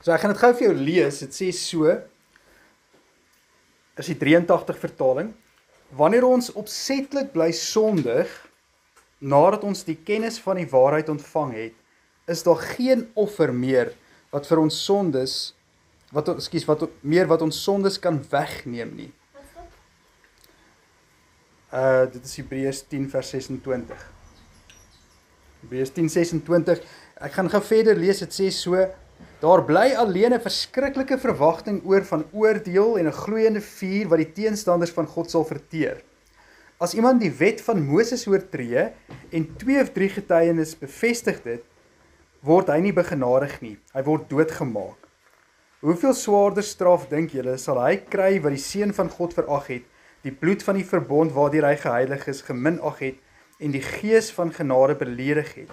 So ek gaan dit gou vir jou lees, dit sê so, is die 83 vertaling, wanneer ons opsetlik bly sondig, nadat ons die kennis van die waarheid ontvang het, is daar geen offer meer wat vir ons sondes, wat ons sondes kan wegneem nie. Dit is Hebreërs 10 vers 26. Hebreërs 10 26, ek gaan gou verder lees, dit sê so, daar bly alleen 'n verskriklike verwagting oor van oordeel en 'n gloeiende vuur wat die teenstanders van God sal verteer. As iemand die wet van Moses oortree en 2 of 3 getuienis bevestig dit, word hy nie begenadig nie, hy word doodgemaak. Hoeveel swaarder straf dink julle sal hy kry wat die seun van God verag het, die bloed van die verbond waardeur hy geheilig is, geminag het en die gees van genade beledig het.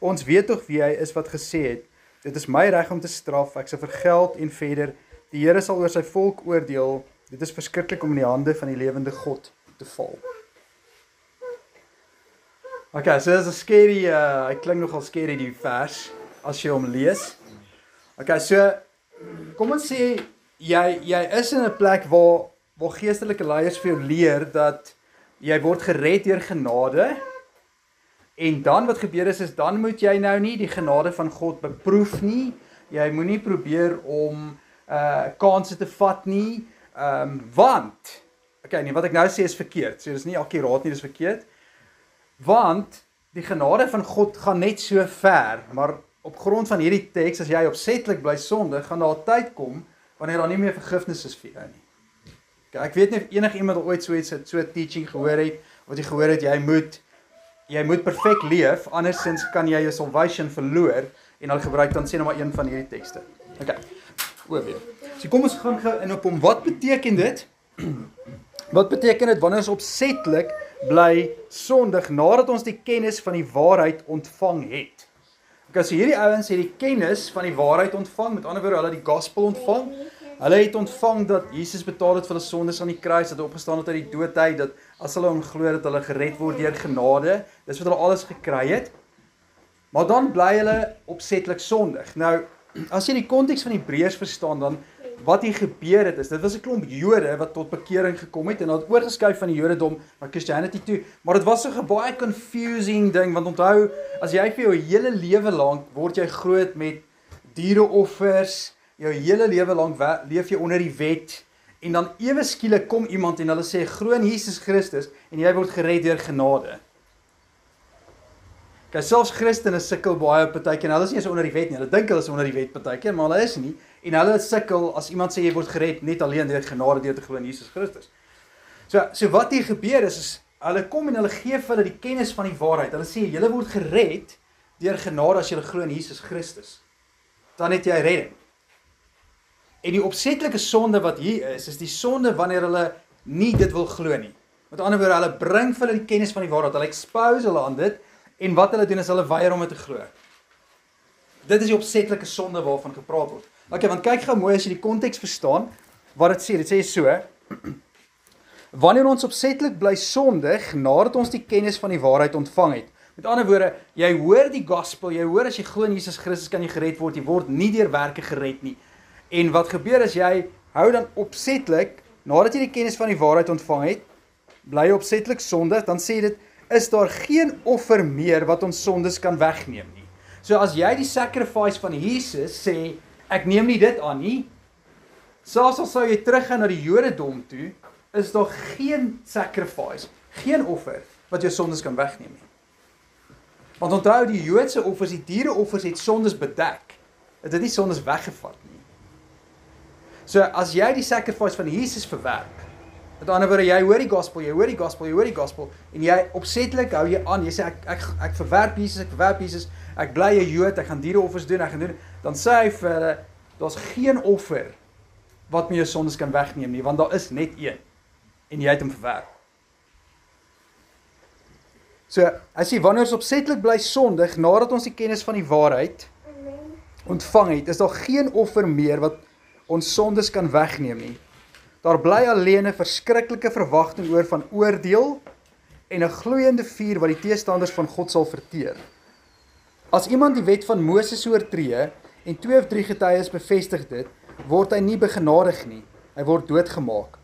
Ons weet tog wie hy is wat gesê het, dit is my reg om te straf, ek sal vergeld en verder, die Here sal oor sy volk oordeel, dit is verskriklik om in die hande van die lewende God te val. Okay, so dit is 'n scary, hy klink nogal scary die vers, as jy hom lees. Okay, so, kom ons sê, jy is in 'n plek waar geestelike leiers vir jou leer, dat jy word gered deur genade, en dan wat gebeur is dan moet jy nou nie die genade van God beproef nie, jy moet nie probeer om kanse te vat nie, want, okay, nee, wat ek nou sê is verkeerd, so dis nie akkuraat nie, dis verkeerd, want die genade van God gaan net so ver, maar op grond van hierdie teks, as jy opsetlik bly sondig, gaan daar 'n tyd kom, wanneer daar nie meer vergifnis is vir jou nie. Okay, ek weet nie of enige iemand al ooit so 'n teaching gehoor het, wat jy gehoor het, jy moet perfek leef, andersins kan jy jou salvation verloor, en al gebruik dan sê nou maar een van hierdie tekste. Okay, oorweer. So kom ons gaan gou in op hom, wat beteken dit? Wat beteken dit wanneer ons opsetlik bly sondig, nadat ons die kennis van die waarheid ontvang het? Okay, so hierdie ouens het die kennis van die waarheid ontvang, met ander woorde, hulle die gospel ontvang, hulle het ontvang dat Jesus betaal het vir hulle sondes aan die kruis, dat hy opgestaan het uit die dood uit, dat as hulle hom glo dat hulle gered word deur genade, dis wat hulle alles gekry het, maar dan bly hulle opsetlik sondig. Nou, as jy die konteks van Hebreërs verstaan, dan wat hier gebeur het is, dit was 'n klomp Jode wat tot bekering gekom het, en hulle het oorgeskuif van die Jodendom na Christianity toe, maar dit was so 'n baie confusing ding, want onthou, as jy vir jou hele lewe lank, word jy groot met diereoffers, jou hele lewe lank leef jy onder die wet, en dan ewe skielik kom iemand en hulle sê, glo in Jesus Christus, en jy word gered deur genade. Okay, selfs Christene sukkel baie partykeer, en hulle is nie eens onder die wet nie, hulle dink hulle is onder die wet partykeer, maar hulle is nie, en hulle sukkel as iemand sê jy word gered net alleen deur genade deur te glo in Jesus Christus. So wat hier gebeur is hulle kom en hulle gee vir hulle die kennis van die waarheid. Hulle sê julle word gered deur genade as julle glo in Jesus Christus. Dan het jy redding. En die opsetlike sonde wat hier is die sonde wanneer hulle nie dit wil glo nie. Met ander woorde, hulle bring vir hulle die kennis van die waarheid, hulle expose hulle aan dit, en wat hulle doen is hulle weier om dit te glo. Dit is die opsetlike sonde waarvan gepraat word. Okay, want kyk gou mooi as jy die konteks verstaan, wat dit sê so, wanneer ons opsetlik bly sondig, nadat ons die kennis van die waarheid ontvang het. Met ander woorde, jy hoor die gospel, jy hoor as jy glo in Jesus Christus kan jy gered word, jy word nie deur werke gered nie. En wat gebeur is jy hou dan opsetlik, nadat jy die kennis van die waarheid ontvang het, bly jy opsetlik sondig, dan sê dit, is daar geen offer meer wat ons sondes kan wegneem nie. So as jy die sacrifice van Jesus sê, ek neem nie dit aan nie, selfs al sou jy teruggaan na die Jodendom toe, is daar geen sacrifice, geen offer wat jou sondes kan wegneem nie. Want onthou, die Joodse offers, die diereoffers het sondes bedek, het nie sondes weggevat nie. So as jy die sacrifice van Jesus verwerp, met ander woorde, jy hoor die gospel, jy hoor die gospel, jy hoor die gospel, en jy opsetlik hou jy aan, jy sê, ek verwerp Jesus, ek bly 'n Jood, ek gaan diereoffers doen, dan sê hy vir hulle, daar's geen offer wat my jou sondes kan wegneem nie, want daar is net een, en jy het hom verwerp. So, hy sê, wanneer ons opsetlik bly sondig, nadat ons die kennis van die waarheid ontvang het, is daar geen offer meer wat ons sondes kan wegneem nie. Daar bly alleen 'n verskriklike verwagting oor van oordeel en 'n gloeiende vuur wat die teestanders van God sal verteer. As iemand die wet van Moses oortree en 2 of 3 getuies bevestig dit, word hy nie begenadig nie. Hy word doodgemaak.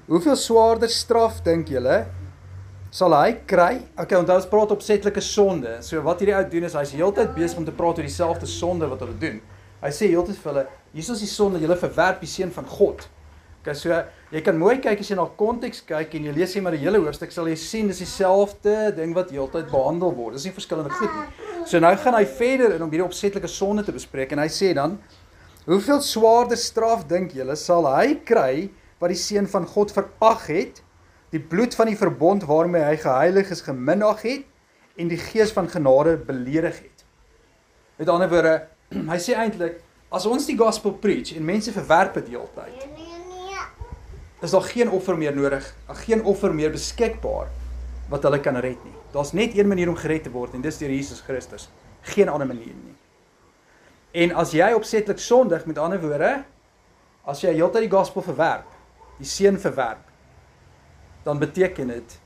Hoeveel swaarder straf dink julle sal hy kry? Okay, onthou ons praat opsetlike sonde. So wat hierdie ou doen is hy's heeltyd besig om te praat oor dieselfde sonde wat hulle doen. Hy sê heeltyd vir hulle, hier is die sonde, julle verwerp die seun van God. Okay, so jy kan mooi kyk as jy na konteks kyk en jy lees maar die hele hoofstuk, sal jy sien dis dieselfde ding wat heeltyd behandel word. Dis nie verskillende goed nie. So nou gaan hy verder in om hierdie opsetlike sonde te bespreek en hy sê dan, hoeveel swaarder straf dink julle sal hy kry wat die seun van God verag het, die bloed van die verbond waarmee hy geheilig is geminag het en die gees van genade beledig het. Met ander woorde, hy sê eintlik, as ons die gospel preach en mense verwerp dit heeltyd, is daar geen offer meer nodig, geen offer meer beskikbaar wat hulle kan red nie. Daar's net een manier om gered te word en dis deur Jesus Christus. Geen ander manier nie. En as jy opsetlik sondig, met ander woorde, as jy heeltyd die gospel verwerp, die seun verwerp, dan beteken dit,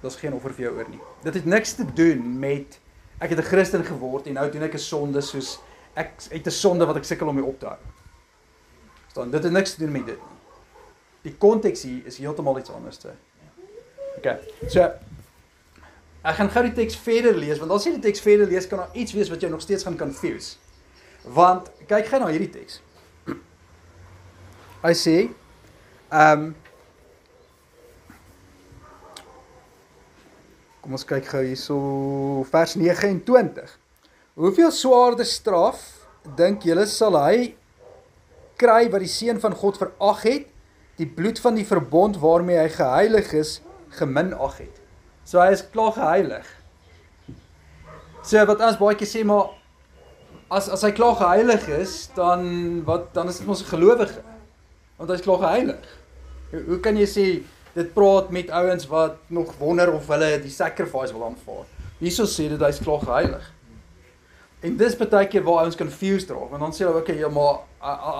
daar's geen offer vir jou oor nie. Dit het niks te doen met, ek het 'n Christen geword en nou doen ek 'n sonde soos, ek het 'n sonde wat ek sukkel om mee op te hou. Verstaan, dit het niks te doen met dit nie. Die konteks hier is heeltemal iets anders. Okay, so, ek gaan gou die teks verder lees, want as jy die teks verder lees, kan daar iets wees wat jou nog steeds gaan confuse. Want, kyk gou na hierdie teks. Hy sê, kom ons kyk gou hierso, vers 29. Hoeveel swaarder straf dink julle sal hy kry wat die seun van God verag het, die bloed van die verbond waarmee hy geheilig is, geminag het. So hy is klaar geheilig. So wat ons baie keer sê, maar as hy klaar geheilig is, dan is dit mos 'n gelowige, want hy is klaar geheilig. Hoe kan jy sê, dit praat met ouens wat nog wonder of hulle die sacrifice wil aanvaar? Hierso sê dit hy is klaar geheilig. En dis baie keer waar ouens confused raak, want dan sê hulle, okay, ja, maar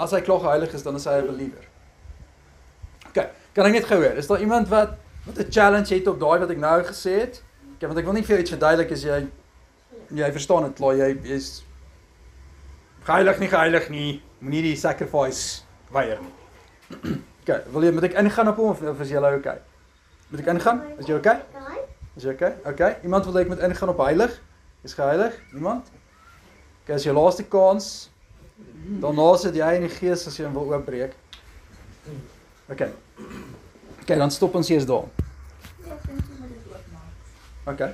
as hy klaar geheilig is, dan is hy 'n believer. Okay, kan ek net gou hoor, is daar iemand wat 'n challenge het op daai wat ek nou gesê het? Okay, want ek wil nie vir jou iets verduidelik as jy verstaan dit, klaar, jy's geheilig nie, moenie die sacrifice weier nie. Okay, moet ek ingaan op hom of is jy okay? Moet ek ingaan? Is jy okay? Is jy okay? Okay, iemand wil ek moet ingaan op heilig? Is geheilig? Iemand? Okay, as jou laaste kans, daarna sit jy in die gees as jy hom wil oopbreek. Okay. Okay, dan stop ons eers daar. Okay,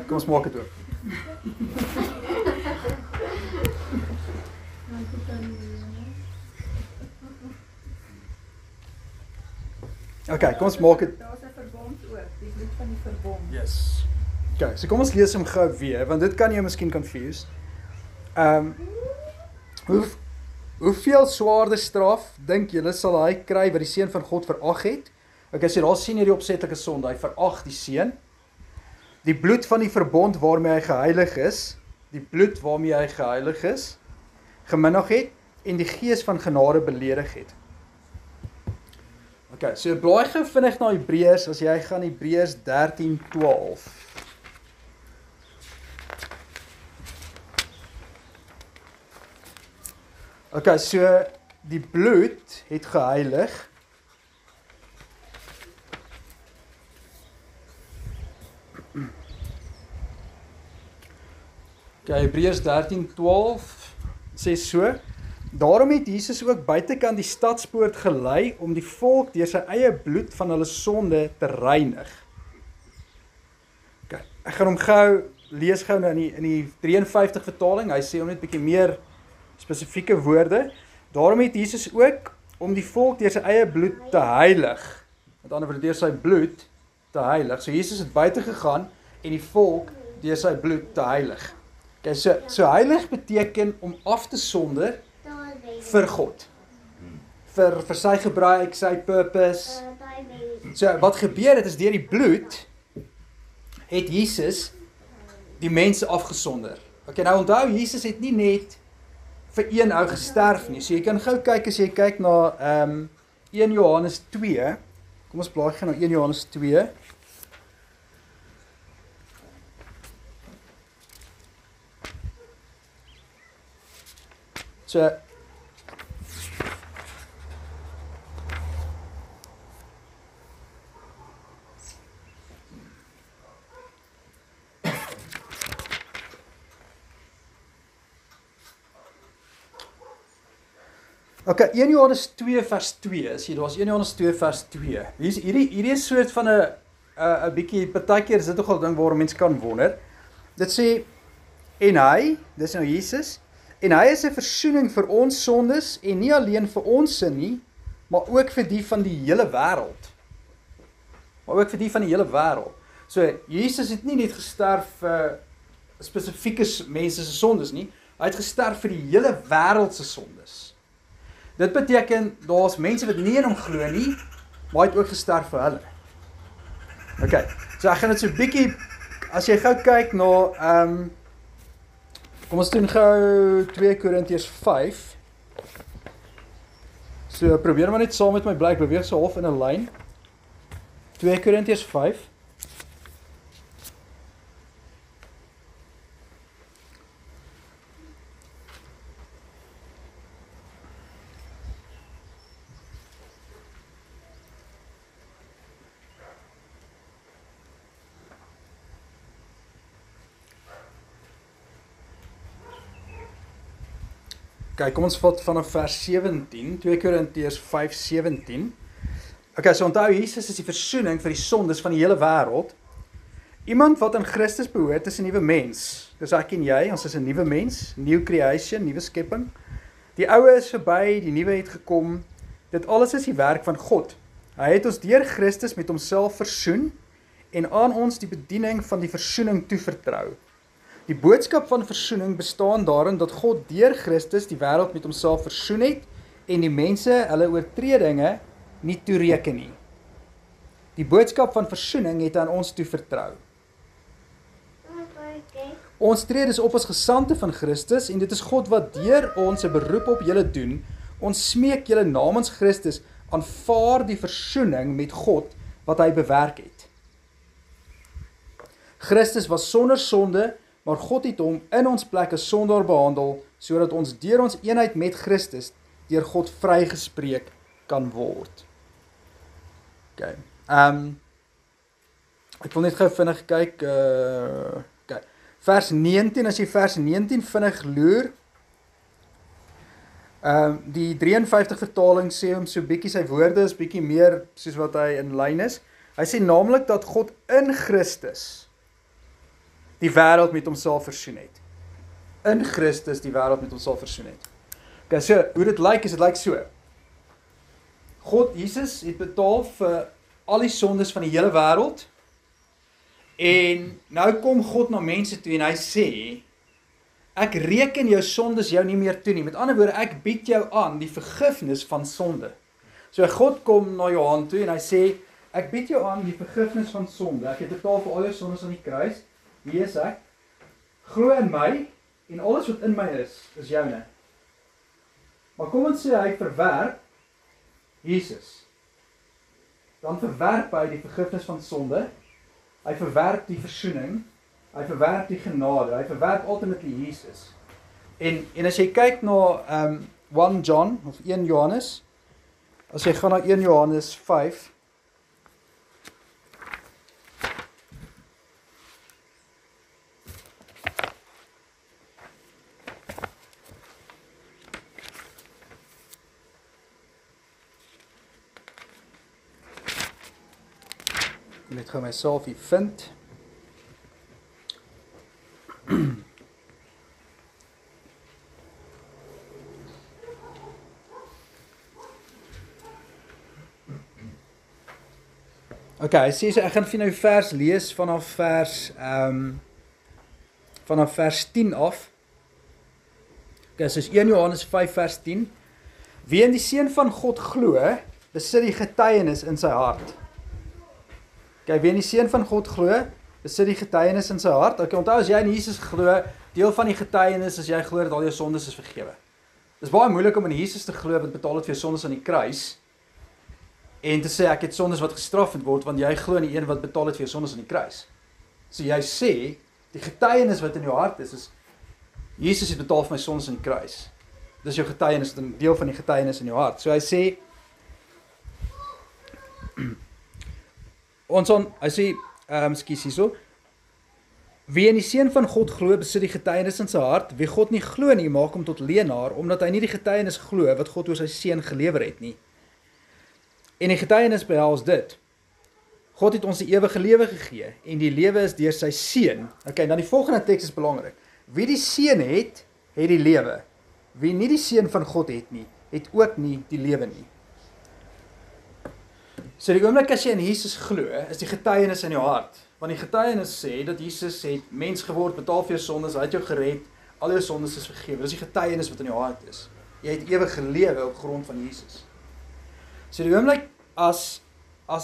kom ons maak dit oop. Okay, kom ons maak dit. Daar's 'n verbond ook, die bloed van die verbond. Yes. Okay, so kom ons lees hom gou weer, want dit kan jou miskien confuse. Hoeveel swaarder straf dink julle sal hy kry wat die seun van God verag het? Okay, so daar sien jy die opsetlike sonde, hy verag die seun. Die bloed van die verbond waarmee hy geheilig is, geminag het en die gees van genade beledig het. Okay, so blaai gou vinnig na Hebreërs, as jy gaan Hebreërs 13:12. Okay, so die bloed het geheilig. Okay, Hebreërs 13:12 sê so: Daarom het Jesus ook buitekant die stadspoort gelei om die volk deur sy eie bloed van hulle sonde te reinig. Okay, ek gaan hom gou lees gou in die 53 vertaling. Hy sê hom net 'n bietjie meer spesifieke woorde. Daarom het Jesus ook om die volk deur sy eie bloed te heilig. Met ander woorde, deur sy bloed te heilig. So Jesus het buite gegaan en die volk deur sy bloed te heilig. Okay, so heilig beteken om af te sonder vir God. Vir sy gebruik, sy purpose. So wat gebeur het is deur die bloed het Jesus die mense afgesonder. Okay, nou onthou, Jesus het nie net vir een ou gesterf nie. So jy kan gou kyk as jy kyk na 1 Johannes 2. Kom ons blaai gou na 1 Johannes 2. So okay, 1 Johannes 2 vers 2, sien daar's 1 Johannes 2 vers 2. Hierdie is soort van 'n bietjie, partykeer is dit nogal 'n ding waar mense kan wonder. Dit sê, en hy, dis nou Jesus, en hy is 'n versoening vir ons sondes, en nie alleen vir ons sin nie, maar ook vir die van die hele wêreld. Maar ook vir die van die hele wêreld. So, Jesus het nie net gesterf vir spesifieke mense se sondes nie, hy het gesterf vir die hele wêreld se sondes. Dit beteken, daar's mense wat nie in hom glo nie, maar hy het ook gesterf vir hulle. Okay, so ek gaan dit so bietjie, as jy gou kyk na, kom ons doen gou 2 Korintiërs 5. So probeer maar net saam met my bly, ek beweeg so half in 'n lyn. 2 Korintiërs 5. Kijk, kom ons vat vanaf vers 17, 2 Korintiërs 5:17. Okay, so onthou, Jesus is die versoening vir die sondes van die hele wêreld. Iemand wat aan Christus behoort is 'n nuwe mens. Dis ek en jy, ons is 'n nuwe mens, new creation, nuwe skepping. Die ou is verby, die nuwe het gekom. Dit alles is die werk van God. Hy het ons deur Christus met homself versoen en aan ons die bediening van die versoening toevertrou. Die boodskap van versoening bestaan daarin dat God deur Christus die wêreld met homself versoen het en die mense hulle oortredinge nie toereken nie. Die boodskap van versoening het aan ons toevertrou. Ons tree dus op as gesandte van Christus en dit is God wat deur ons 'n beroep op julle doen. Ons smeek julle namens Christus, aanvaar die versoening met God wat hy bewerk het. Christus was sonder sonde, maar God het hom in ons plek as sondaar behandel, sodat ons deur ons eenheid met Christus deur God vrygespreek kan word. Okay. Ek wil net gou vinnig kyk, okay. Vers 19, as jy vers 19 vinnig loer, die 53 vertaling sê hom so bietjie, sy woorde is bietjie meer soos wat hy in lyn is. Hy sê naamlik dat God in Christus die wêreld met homself versoen het. In Christus die wêreld met homself versoen het. Okay, so, hoe dit lyk, is dit lyk so. God, Jesus, het betaal vir al die sondes van die hele wêreld, en nou kom God na mense toe en hy sê, ek reken jou sondes jou nie meer toe nie. Met ander woorde, ek bied jou aan die vergifnis van sonde. So God kom na Johan toe en hy sê, ek bied jou aan die vergifnis van sonde. Ek het betaal vir al jou sondes aan die kruis. Wie is ek? Glo in my en alles wat in my is joune. Maar kom ons sê hy verwerp Jesus. Dan verwerp hy die vergifnis van sonde. Hy verwerp die versoening. Hy verwerp die genade. Hy verwerp ultimately Jesus. En as jy kyk na 1 John of 1 Johannes, as jy gaan na 1 Johannes 5, ek net gou myself hier vind. Okay, hy sê so, ek gaan vir nou vers lees vanaf vers 10 af. Okay, so is 1 Johannes 5 vers 10. Wie in die Seun van God glo, besit die getuienis in sy hart. Okay, wie in die Seun van God glo, besit die getuienis in sy hart. Okay, onthou as jy in Jesus glo, deel van die getuienis is jy glo dat al jou sondes is vergewe. Dit is baie moeilik om in Jesus te glo wat betaal het vir jou sondes aan die kruis, en te sê ek het sondes wat gestraf moet word, want jy glo in die een wat betaal het vir jou sondes aan die kruis. So jy sê, die getuienis wat in jou hart is Jesus het betaal vir my sondes aan die kruis. dis jou getuienis, 'n deel van die getuienis in jou hart. So hy sê hy sê ekskuus hierso. Wie in die Seun van God glo, besit die getuienis in sy hart. Wie God nie glo nie, maak hom tot leienaar, omdat hy nie die getuienis glo wat God oor sy Seun gelewer het nie. En die getuienis behels dit: God het ons die ewige lewe gegee, en die lewe is deur sy Seun. Okay, dan die volgende teks is belangrik. Wie die Seun het, het die lewe. Wie nie die Seun van God het nie, het ook nie die lewe nie. So die oomblik as jy in Jesus glo, is die getuienis in jou hart. Want die getuienis sê dat Jesus het mens geword, betaal vir jou sondes, hy het jou gered, al jou sondes is vergewe. Dis die getuienis wat in jou hart is. Jy het ewige lewe op grond van Jesus. So die oomblik as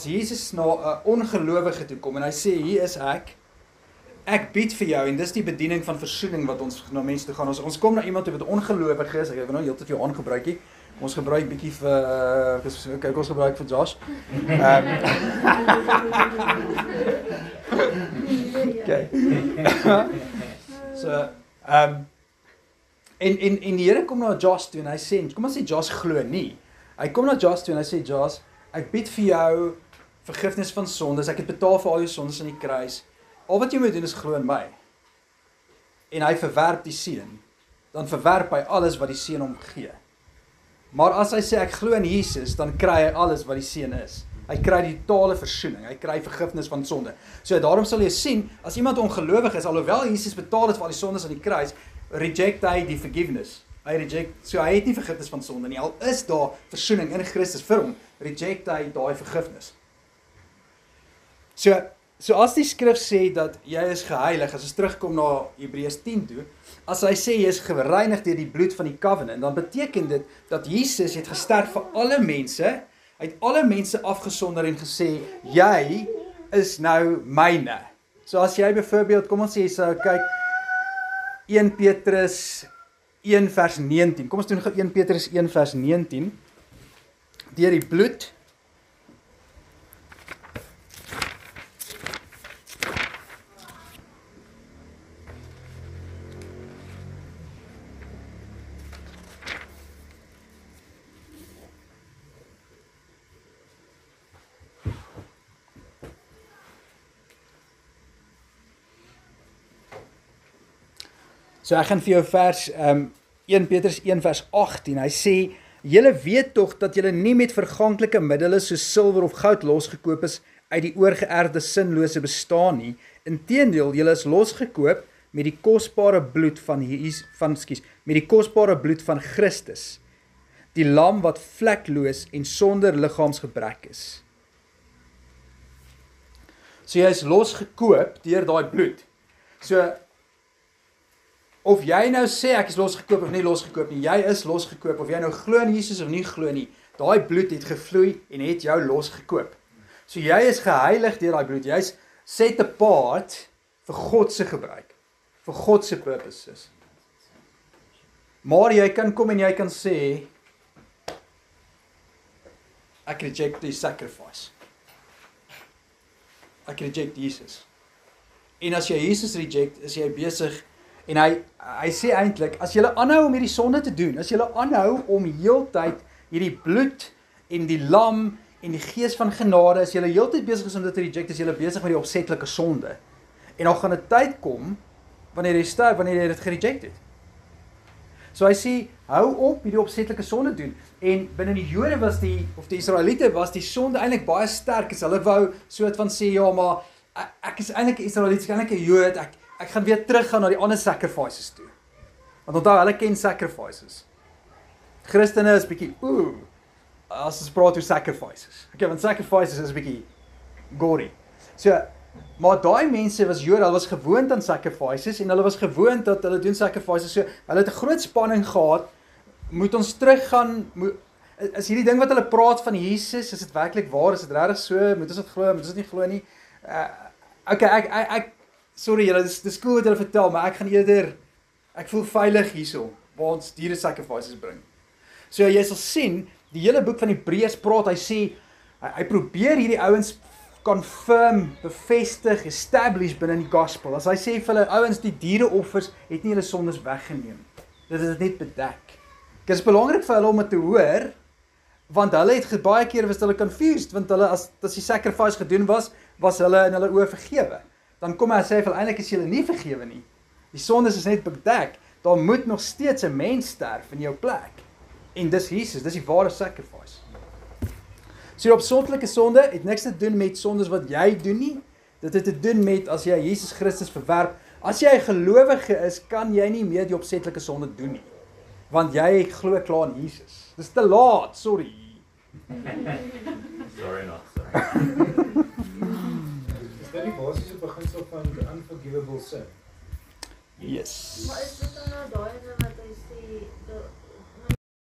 Jesus na 'n ongelowige toe kom en hy sê, hier is ek bied vir jou, en dis die bediening van versoening wat ons na mense toe gaan. Ons kom na iemand toe wat ongelowig is, ek wil nou heeltyd vir jou aangebruik hier. Ons gebruik bietjie vir kyk, ons gebruik vir Josh. Okay. So, en die Here kom na Josh toe en hy sê, kom ons sê Josh glo nie. Hy kom na Josh toe en hy sê, Josh, ek bied vir jou vergifnis van sondes, ek het betaal vir al jou sondes aan die kruis. Al wat jy moet doen is glo in my. En hy verwerp die Seun. Dan verwerp hy alles wat die Seun hom gee. Maar as hy sê ek glo in Jesus, dan kry hy alles wat die Seun is. Hy kry die totale versoening, hy kry vergifnis van sonde. So daarom sal jy sien, as iemand ongelowig is, alhoewel Jesus betaal het vir al die sondes aan die kruis, reject hy die forgiveness. So hy het nie vergifnis van sonde nie. Al is daar versoening in Christus vir hom, reject hy daai vergifnis. So as die skrif sê dat jy is geheilig, as ons terugkom na Hebreërs 10 toe, as hy sê jy is gereinig deur die bloed van die covenant, dan beteken dit dat Jesus het gesterf vir alle mense, hy het alle mense afgesonder en gesê, jy is nou myne. So as jy byvoorbeeld, kom ons sê, so kyk, 1 Petrus 1 vers 19, kom ons doen gou 1 Petrus 1 vers 19, deur die bloed, so ek gaan vir jou vers 1 Petrus 1 vers 18, hy sê, julle weet tog dat julle nie met verganklike middele soos silwer of goud losgekoop is uit die oorgeërfde sinlose bestaan nie, inteendeel julle is losgekoop met die kosbare bloed met die kosbare bloed van Christus, die lam wat vlekloos en sonder liggaamsgebrek is. So jy is losgekoop deur daai bloed. So of jy nou sê ek is losgekoop of nie losgekoop nie, jy is losgekoop, of jy nou glo in Jesus of nie glo nie, daai bloed het gevloei en het jou losgekoop. So jy is geheilig deur daai bloed, jy is set apart vir God se gebruik, vir God se purposes. Maar jy kan kom en jy kan sê, ek reject die sacrifice. Ek reject Jesus. En as jy Jesus reject, is jy besig. En hy sê eintlik, as julle aanhou om hierdie sonde te doen, as julle aanhou om heeltyd hierdie bloed en die lam en die gees van genade, as julle heeltyd besig is om dit te reject, is julle besig met die opsetlike sonde. En dan gaan 'n tyd kom, wanneer jy dit gereject het. So hy sê, hou op hierdie opsetlike sonde doen. En binne die Jode was die Israeliete was die sonde eintlik baie sterk, as hulle wou soort van sê, ja, maar ek is eintlik 'n Israeliet, ek is eintlik 'n Jood, ek gaan weer teruggaan na die ander sacrifices toe. Want onthou, hulle ken sacrifices. Christene is bietjie, as ons praat oor sacrifices. Okay, want sacrifices is bietjie gory. So, maar daai mense was Jode, hulle was gewoond aan sacrifices, en hulle was gewoond dat hulle doen sacrifices, so hulle het 'n groot spanning gehad, moet ons teruggaan, is hierdie ding wat hulle praat van Jesus, is dit werklik waar, is dit regtig so, moet ons dit glo, moet ons dit nie glo nie? Okay, sorry julle, dis cool wat julle vertel, maar ek voel veilig hierso, waar ons diere sacrifices bring. So jy sal sien, die hele boek van Hebreërs praat, hy sê, hy probeer hierdie ouens confirm, bevestig, establish binne die gospel. As hy sê vir hulle ouens, die diereoffers het nie hulle sondes weggeneem. Dit is net bedek. Dit is belangrik vir hulle om dit te hoor, want hulle het baie keer was hulle confused, want hulle as die sacrifice gedoen was hulle in hulle oë vergewe. Dan kom hy sê vir eintlik is julle nie vergewe nie. Die sondes is net bedek. Daar moet nog steeds 'n mens sterf in jou plek. En dis Jesus, dis die ware sacrifice. So die opsonderlike sonde het niks te doen met sondes wat jy doen nie. Dit het te doen met as jy Jesus Christus verwerp. As jy 'n gelowige is, kan jy nie meer die opsetlike sonde doen nie. Want jy glo klaar in Jesus. Dis te laat, sorry. Sorry not sorry. Is dit die basiese beginsel van the unforgivable sin? Yes. Maar is dit dan nou daai wat hy sê